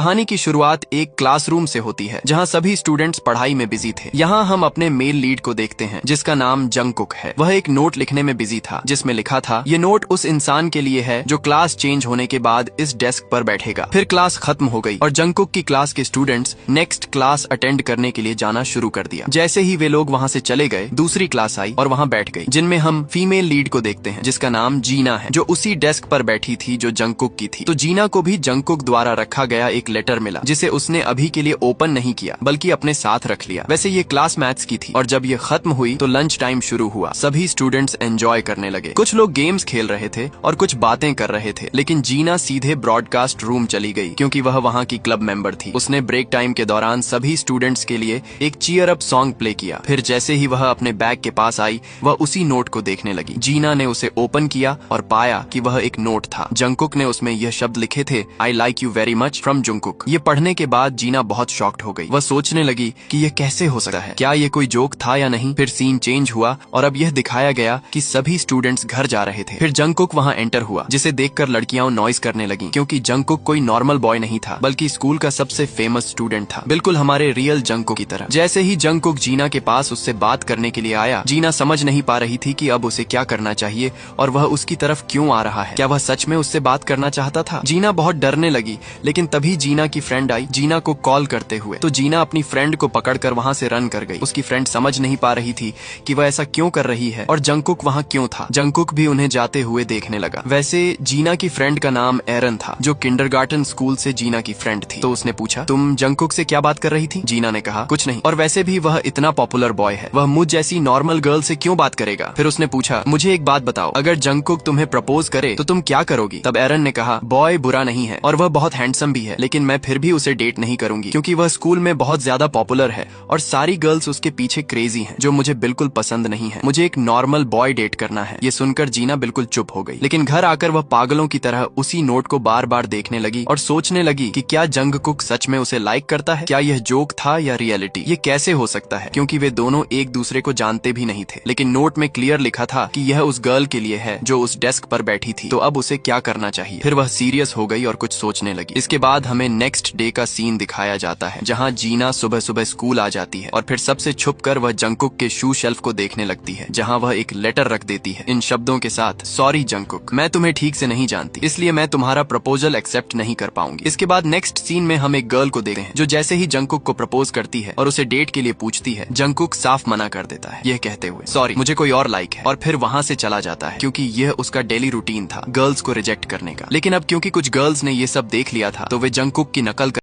कहानी की शुरुआत एक क्लासरूम से होती है जहां सभी स्टूडेंट्स पढ़ाई में बिजी थे। यहां हम अपने मेल लीड को देखते हैं जिसका नाम जंगकुक है। वह एक नोट लिखने में बिजी था जिसमें लिखा था, ये नोट उस इंसान के लिए है जो क्लास चेंज होने के बाद इस डेस्क पर बैठेगा। फिर क्लास खत्म हो गई और जंगकुक की क्लास के स्टूडेंट्स नेक्स्ट क्लास अटेंड करने के लिए जाना शुरू कर दिया। जैसे ही वे लोग वहां से चले गए, दूसरी क्लास आई और वहां बैठ गई, जिनमें हम फीमेल लीड को देखते हैं जिसका नाम जीना है, जो उसी डेस्क पर बैठी थी जो जंगकुक की थी। तो जीना को भी जंगकुक द्वारा रखा गया एक लेटर मिला जिसे उसने अभी के लिए ओपन नहीं किया बल्कि अपने साथ रख लिया। वैसे ये क्लास मैथ्स की थी और जब ये खत्म हुई तो लंच टाइम शुरू हुआ। सभी स्टूडेंट्स एंजॉय करने लगे। कुछ लोग गेम्स खेल रहे थे और कुछ बातें कर रहे थे, लेकिन जीना सीधे ब्रॉडकास्ट रूम चली गई क्योंकि वह वहाँ की क्लब मेंबर थी। उसने ब्रेक टाइम के दौरान सभी स्टूडेंट्स के लिए एक चीयर अप सॉन्ग प्ले किया। फिर जैसे ही वह अपने बैग के पास आई, वह उसी नोट को देखने लगी। जीना ने उसे ओपन किया और पाया कि वह एक नोट था। जंगकुक ने उसमें यह शब्द लिखे थे, I like you very much from Jungkook. ये पढ़ने के बाद जीना बहुत शॉक्ड हो गई। वह सोचने लगी कि यह कैसे हो सकता है, क्या ये कोई जोक था या नहीं। फिर सीन चेंज हुआ और अब यह दिखाया गया कि सभी स्टूडेंट्स घर जा रहे थे। फिर जंगकुक वहां एंटर हुआ, जिसे देखकर लड़कियां नॉइस करने लगी क्योंकि जंगकुक कोई नॉर्मल बॉय नहीं था बल्कि स्कूल का सबसे फेमस स्टूडेंट था, बिल्कुल हमारे रियल जंगकुक की तरह। जैसे ही जंगकुक जीना के पास उससे बात करने के लिए आया, जीना समझ नहीं पा रही थी कि अब उसे क्या करना चाहिए और वह उसकी तरफ क्यों आ रहा है। क्या वह सच में उससे बात करना चाहता था? जीना बहुत डरने लगी, लेकिन तभी जीना की फ्रेंड आई जीना को कॉल करते हुए। तो जीना अपनी फ्रेंड को पकड़कर वहां से रन कर गई। उसकी फ्रेंड समझ नहीं पा रही थी कि वह ऐसा क्यों कर रही है और जंगकुक वहां क्यों था। जंगकुक भी उन्हें जाते हुए देखने लगा। वैसे जीना की फ्रेंड का नाम एरन था, जो किंडरगार्टन स्कूल से जीना की फ्रेंड थी। तो उसने पूछा, तुम जंगकुक से क्या बात कर रही थी? जीना ने कहा, कुछ नहीं, और वैसे भी वह इतना पॉपुलर बॉय है, वह मुझ जैसी नॉर्मल गर्ल से क्यों बात करेगा। फिर उसने पूछा, मुझे एक बात बताओ, अगर जंगकुक तुम्हें प्रपोज करे तो तुम क्या करोगी? तब एरन ने कहा, बॉय बुरा नहीं है और वह बहुत हैंडसम भी है, लेकिन मैं फिर भी उसे डेट नहीं करूंगी क्योंकि वह स्कूल में बहुत ज्यादा पॉपुलर है और सारी गर्ल्स उसके पीछे क्रेजी हैं, जो मुझे बिल्कुल पसंद नहीं है। मुझे एक नॉर्मल बॉय डेट करना है। ये सुनकर जीना बिल्कुल चुप हो गई, लेकिन घर आकर वह पागलों की तरह उसी नोट को बार बार देखने लगी और सोचने लगी कि क्या जंगकुक सच में उसे लाइक करता है, क्या यह जोक था या रियलिटी। ये कैसे हो सकता है क्योंकि वे दोनों एक दूसरे को जानते भी नहीं थे, लेकिन नोट में क्लियर लिखा था कि यह उस गर्ल के लिए है जो उस डेस्क पर बैठी थी। तो अब उसे क्या करना चाहिए? फिर वह सीरियस हो गई और कुछ सोचने लगी। इसके बाद हमें नेक्स्ट डे का सीन दिखाया जाता है जहाँ जीना सुबह सुबह स्कूल आ जाती है और फिर सबसे छुपकर वह जंगकुक के शू शेल्फ को देखने लगती है, जहाँ वह एक लेटर रख देती है इन शब्दों के साथ, सॉरी जंगकुक, मैं तुम्हें ठीक से नहीं जानती, इसलिए मैं तुम्हारा प्रपोजल एक्सेप्ट नहीं कर पाऊंगी। इसके बाद नेक्स्ट सीन में हम एक गर्ल को देखते हैं जो जैसे ही जंगकुक को प्रपोज करती है और उसे डेट के लिए पूछती है, जंगकुक साफ मना कर देता है, यह कहते हुए, सॉरी मुझे कोई और लाइक है, और फिर वहाँ से चला जाता है क्योंकि यह उसका डेली रूटीन था गर्ल्स को रिजेक्ट करने का। लेकिन अब क्योंकि कुछ गर्ल्स ने ये सब देख लिया था तो वे जंगकुक की नकल